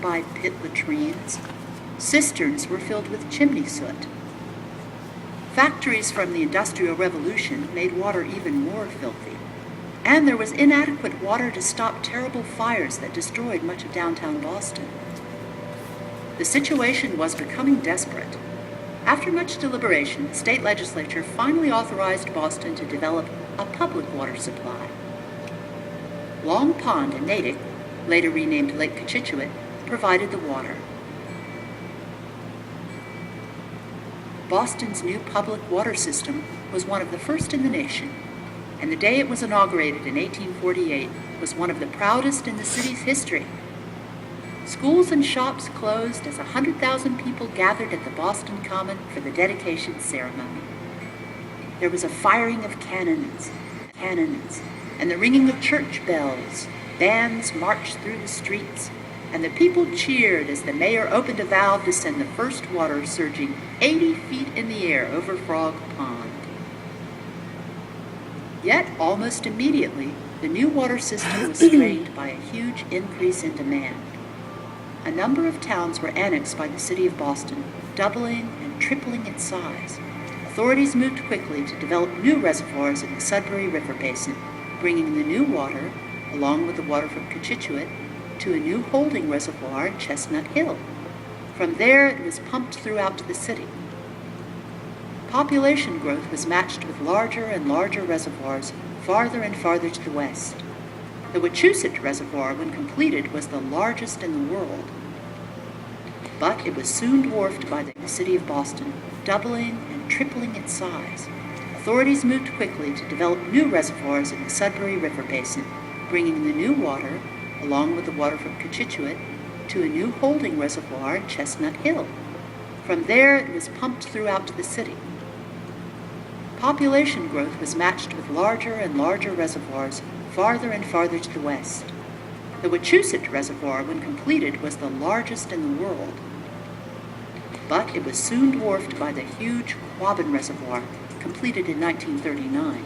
by pit latrines. Cisterns were filled with chimney soot. Factories from the Industrial Revolution made water even more filthy, and there was inadequate water to stop terrible fires that destroyed much of downtown Boston. The situation was becoming desperate. After much deliberation, the state legislature finally authorized Boston to develop a public water supply. Long Pond in Natick, later renamed Lake Cochituate, provided the water. Boston's new public water system was one of the first in the nation, and the day it was inaugurated in 1848 was one of the proudest in the city's history. Schools and shops closed as 100,000 people gathered at the Boston Common for the dedication ceremony. There was a firing of cannons, and the ringing of church bells. Bands marched through the streets, and the people cheered as the mayor opened a valve to send the first water surging 80 feet in the air over Frog Pond. Yet, almost immediately, the new water system was strained by a huge increase in demand. A number of towns were annexed by the city of Boston, doubling and tripling its size. Authorities moved quickly to develop new reservoirs in the Sudbury River Basin, bringing the new water, along with the water from Cochituate, to a new holding reservoir in Chestnut Hill. From there, it was pumped throughout the city. Population growth was matched with larger and larger reservoirs farther and farther to the west. The Wachusett Reservoir, when completed, was the largest in the world. But it was soon dwarfed by the city of Boston, doubling and tripling its size. Authorities moved quickly to develop new reservoirs in the Sudbury River Basin, bringing the new water, along with the water from Cochituate, to a new holding reservoir in Chestnut Hill. From there, it was pumped throughout the city. Population growth was matched with larger and larger reservoirs farther and farther to the west. The Wachusett Reservoir, when completed, was the largest in the world. But it was soon dwarfed by the huge Quabbin Reservoir, completed in 1939.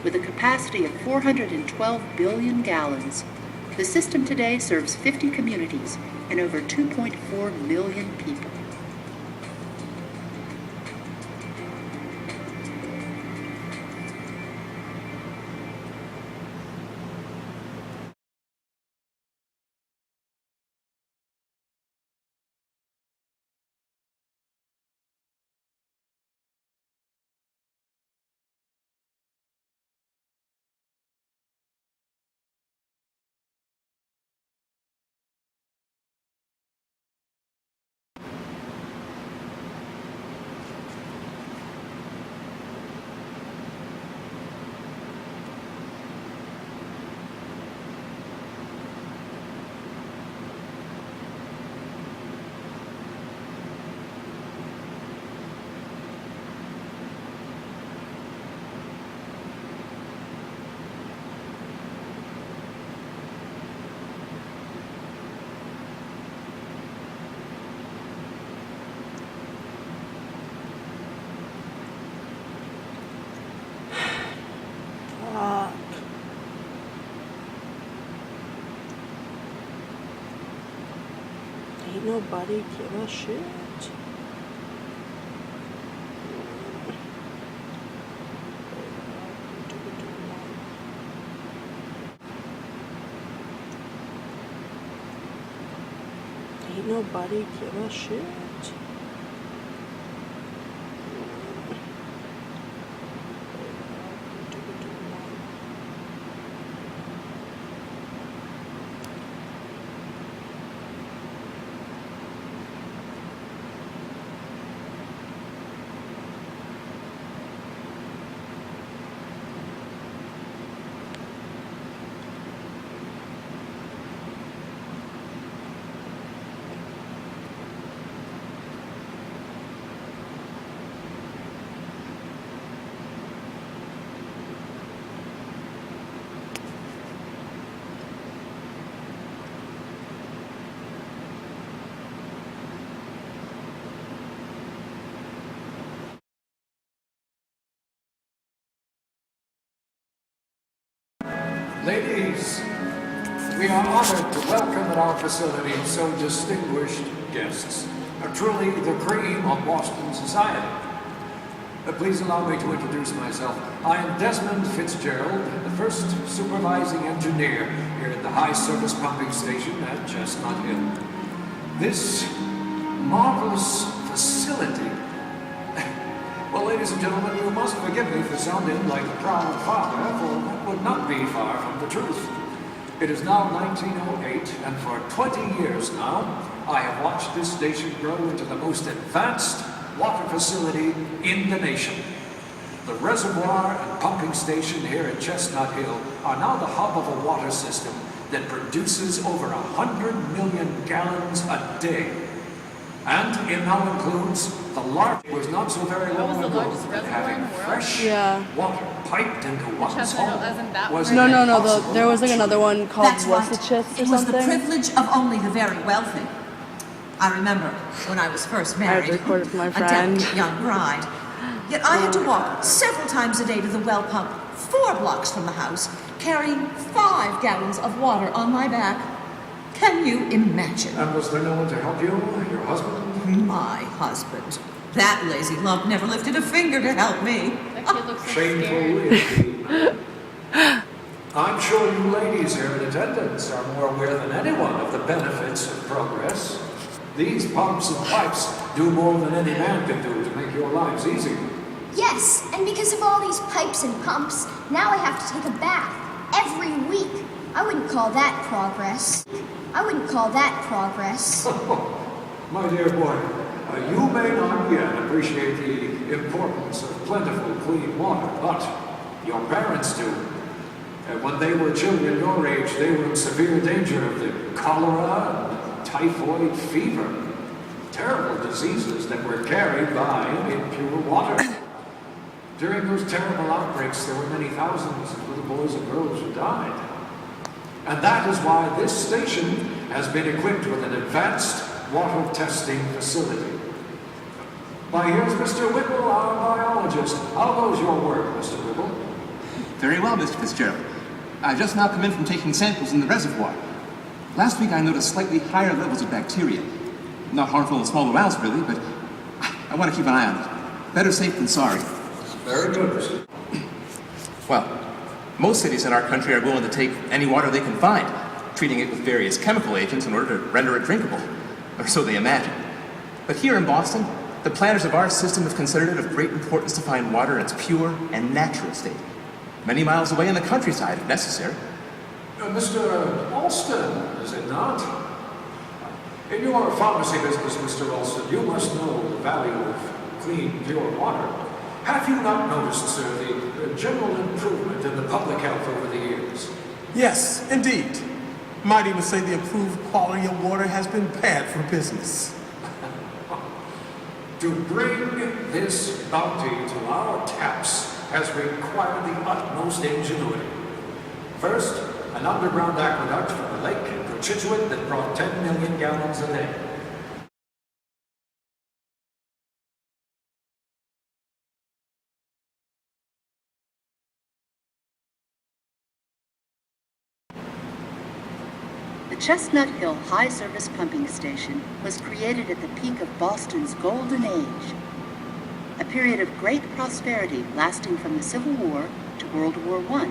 With a capacity of 412 billion gallons, the system today serves 50 communities and over 2.4 million people. Ain't nobody give a shit. Ain't nobody give a shit. Ladies, We are honored to welcome at our facility so distinguished guests, truly the cream of Boston society. Please allow me to introduce myself. I am Desmond Fitzgerald, the first supervising engineer here at the High Service Pumping Station at Chestnut Hill. This marvelous facility. Well, ladies and gentlemen, you must forgive me for sounding like a proud father, for that would not be far from the truth. It is now 1908, and for 20 years now, I have watched this station grow into the most advanced water facility in the nation. The reservoir and pumping station here at Chestnut Hill are now the hub of a water system that produces over 100 million gallons a day. And it now includes the largest, was not so very long ago, that having fresh water piped into one's home was No. There was like another one called That's right. Worcestershire It was the privilege of only the very wealthy. I remember when I was first married, recorded for my a friend. delicate young bride. Yet I had to walk several times a day to the well pump 4 blocks from the house, carrying 5 gallons of water on my back. Can you imagine? And was there no one to help you? Your husband? My husband. That lazy lump never lifted a finger to help me. That kid looks so Shameful scared. indeed. I'm sure you ladies here in attendance are more aware than anyone of the benefits of progress. These pumps and pipes do more than any man can do to make your lives easier. Yes, and because of all these pipes and pumps, now I have to take a bath every week. I wouldn't call that progress. I wouldn't call that progress. My dear boy, you may not yet appreciate the importance of plentiful clean water, but your parents do. When they were children your age, they were in severe danger of the cholera and typhoid fever, terrible diseases that were carried by impure water. During those terrible outbreaks, there were many thousands of little boys and girls who died. And that is why this station has been equipped with an advanced water testing facility. Why, here's Mr. Whipple, our biologist. How goes your work, Mr. Whipple? Very well, Mr. Fitzgerald. I've just now come in from taking samples in the reservoir. Last week I noticed slightly higher levels of bacteria. Not harmful in small amounts, really, but I want to keep an eye on it. Better safe than sorry. Very good, Mr. Well, most cities in our country are willing to take any water they can find, treating it with various chemical agents in order to render it drinkable. Or so they imagine. But here in Boston, the planners of our system have considered it of great importance to find water in its pure and natural state. Many miles away in the countryside, if necessary. Mr. Alston, is it not? In your pharmacy business, Mr. Alston, you must know the value of clean, pure water. Have you not noticed, sir, the general improvement in the public health over the years? Yes, indeed. Might even say the improved quality of water has been bad for business. To bring this bounty to our taps has required the utmost ingenuity. First, an underground aqueduct from a lake in Cochituate that brought 10 million gallons a day. The Chestnut Hill High Service Pumping Station was created at the peak of Boston's golden age, a period of great prosperity lasting from the Civil War to World War I,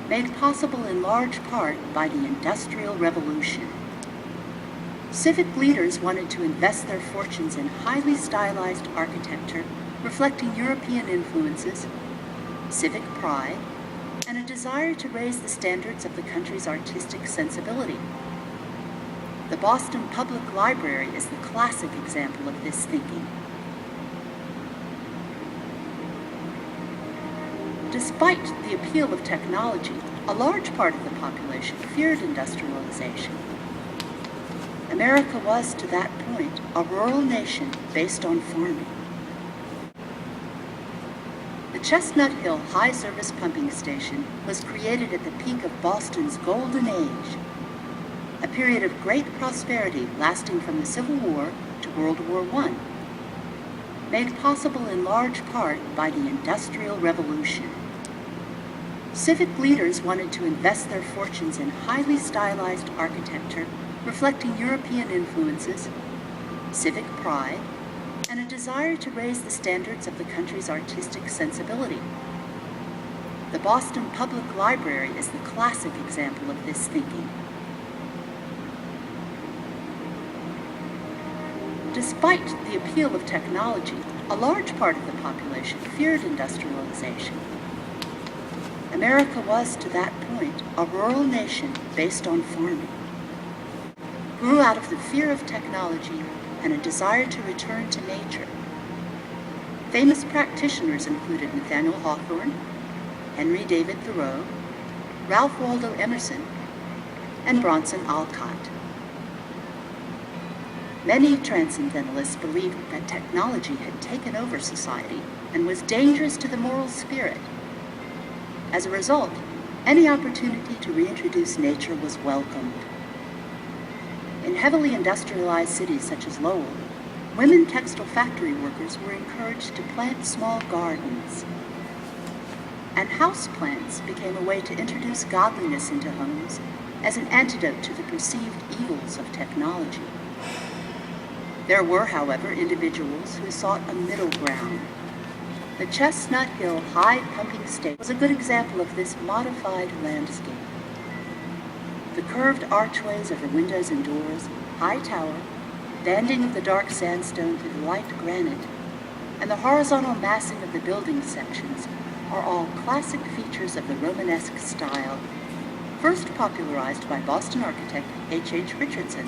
made possible in large part by the Industrial Revolution. Civic leaders wanted to invest their fortunes in highly stylized architecture reflecting European influences, civic pride, and a desire to raise the standards of the country's artistic sensibility. The Boston Public Library is the classic example of this thinking. Despite the appeal of technology, a large part of the population feared industrialization. America was, to that point, a rural nation based on farming. The Chestnut Hill High Service Pumping Station was created at the peak of Boston's golden age, a period of great prosperity lasting from the Civil War to World War I, made possible in large part by the Industrial Revolution. Civic leaders wanted to invest their fortunes in highly stylized architecture reflecting European influences, civic pride, and a desire to raise the standards of the country's artistic sensibility. The Boston Public Library is the classic example of this thinking. Despite the appeal of technology, a large part of the population feared industrialization. America was, to that point, a rural nation based on farming. Grew out of the fear of technology and a desire to return to nature. Famous practitioners included Nathaniel Hawthorne, Henry David Thoreau, Ralph Waldo Emerson, and Bronson Alcott. Many transcendentalists believed that technology had taken over society and was dangerous to the moral spirit. As a result, any opportunity to reintroduce nature was welcomed. In heavily industrialized cities such as Lowell, women textile factory workers were encouraged to plant small gardens. And houseplants became a way to introduce godliness into homes as an antidote to the perceived evils of technology. There were, however, individuals who sought a middle ground. The Chestnut Hill High Pumping Station was a good example of this modified landscape. The curved archways over windows and doors, high tower, banding of the dark sandstone to the light granite, and the horizontal massing of the building sections are all classic features of the Romanesque style, first popularized by Boston architect H. H. Richardson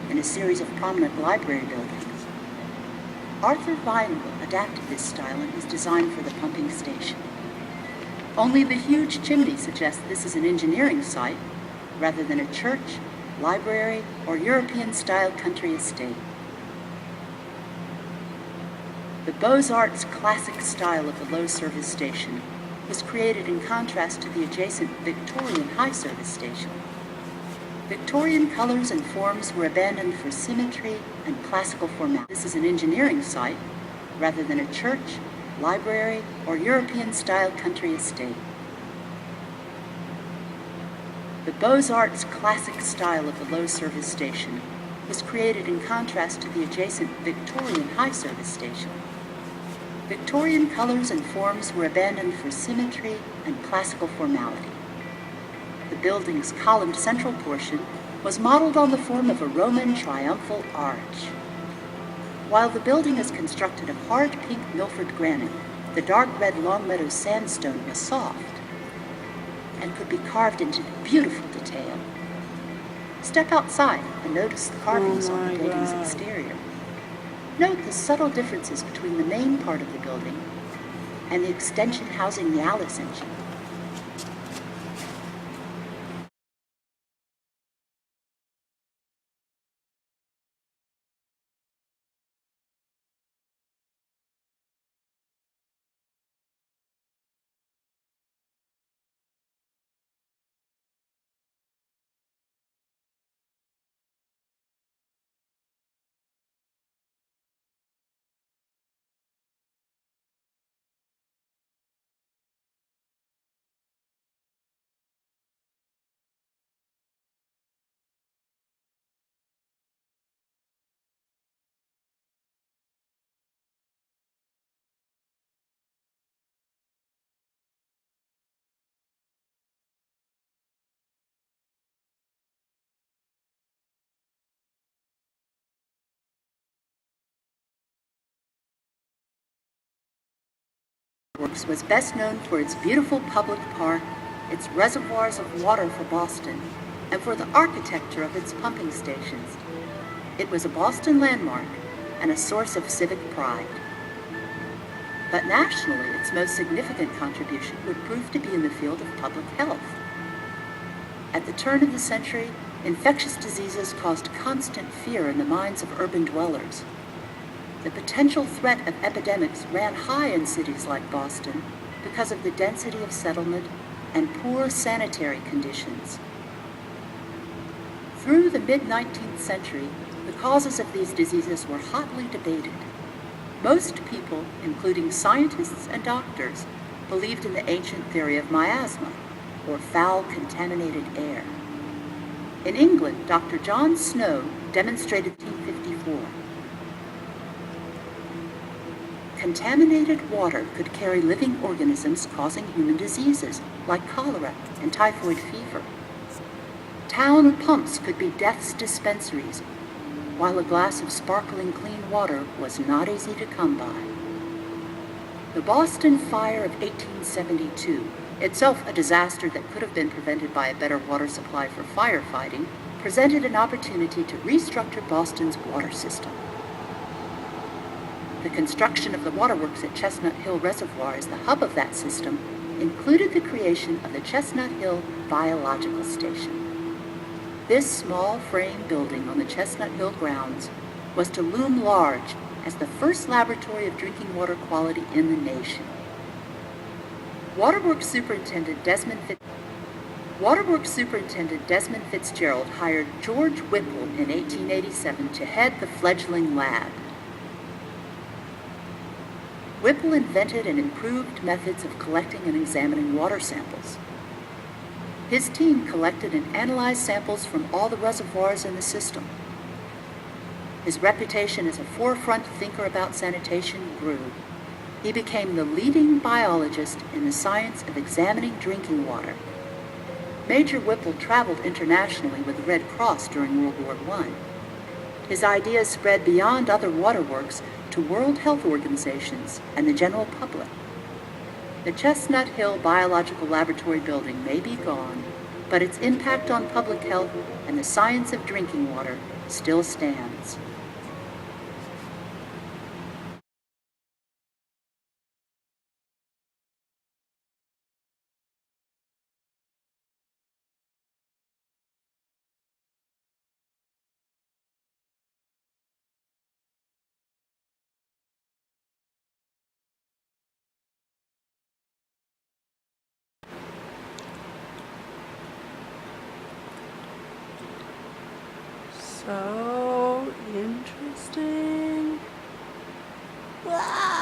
in a series of prominent library buildings. Arthur Vinewood adapted this style in his design for the pumping station. Only the huge chimney suggests this is an engineering site rather than a church, library, or European-style country estate. The Beaux-Arts classic style of the low service station was created in contrast to the adjacent Victorian high service station. Victorian colors and forms were abandoned for symmetry and classical formality. This is an engineering site rather than a church, library, or European-style country estate. The Beaux-Arts classic style of the low service station was created in contrast to the adjacent Victorian high service station. Victorian colors and forms were abandoned for symmetry and classical formality. The building's columned central portion was modeled on the form of a Roman triumphal arch. While the building is constructed of hard pink Milford granite, the dark red Longmeadow sandstone was soft and could be carved into beautiful detail. Step outside and notice the carvings on the building's exterior. Note the subtle differences between the main part of the building and the extension housing the Alice engine. Works was best known for its beautiful public park, its reservoirs of water for Boston, and for the architecture of its pumping stations. It was a Boston landmark and a source of civic pride. But nationally, its most significant contribution would prove to be in the field of public health. At the turn of the century, infectious diseases caused constant fear in the minds of urban dwellers. The potential threat of epidemics ran high in cities like Boston because of the density of settlement and poor sanitary conditions. Through the mid-19th century, the causes of these diseases were hotly debated. Most people, including scientists and doctors, believed in the ancient theory of miasma, or foul contaminated air. In England, Dr. John Snow demonstrated in 1854. Contaminated water could carry living organisms causing human diseases like cholera and typhoid fever. Town pumps could be death's dispensaries, while a glass of sparkling clean water was not easy to come by. The Boston Fire of 1872, itself a disaster that could have been prevented by a better water supply for firefighting, presented an opportunity to restructure Boston's water system. The construction of the waterworks at Chestnut Hill Reservoir as the hub of that system included the creation of the Chestnut Hill Biological Station. This small frame building on the Chestnut Hill grounds was to loom large as the first laboratory of drinking water quality in the nation. Waterworks Superintendent Desmond Fitzgerald hired George Whipple in 1887 to head the fledgling lab. Whipple invented and improved methods of collecting and examining water samples. His team collected and analyzed samples from all the reservoirs in the system. His reputation as a forefront thinker about sanitation grew. He became the leading biologist in the science of examining drinking water. Major Whipple traveled internationally with the Red Cross during World War I. His ideas spread beyond other waterworks to World Health Organizations and the general public. The Chestnut Hill Biological Laboratory building may be gone, but its impact on public health and the science of drinking water still stands. So interesting. Ah!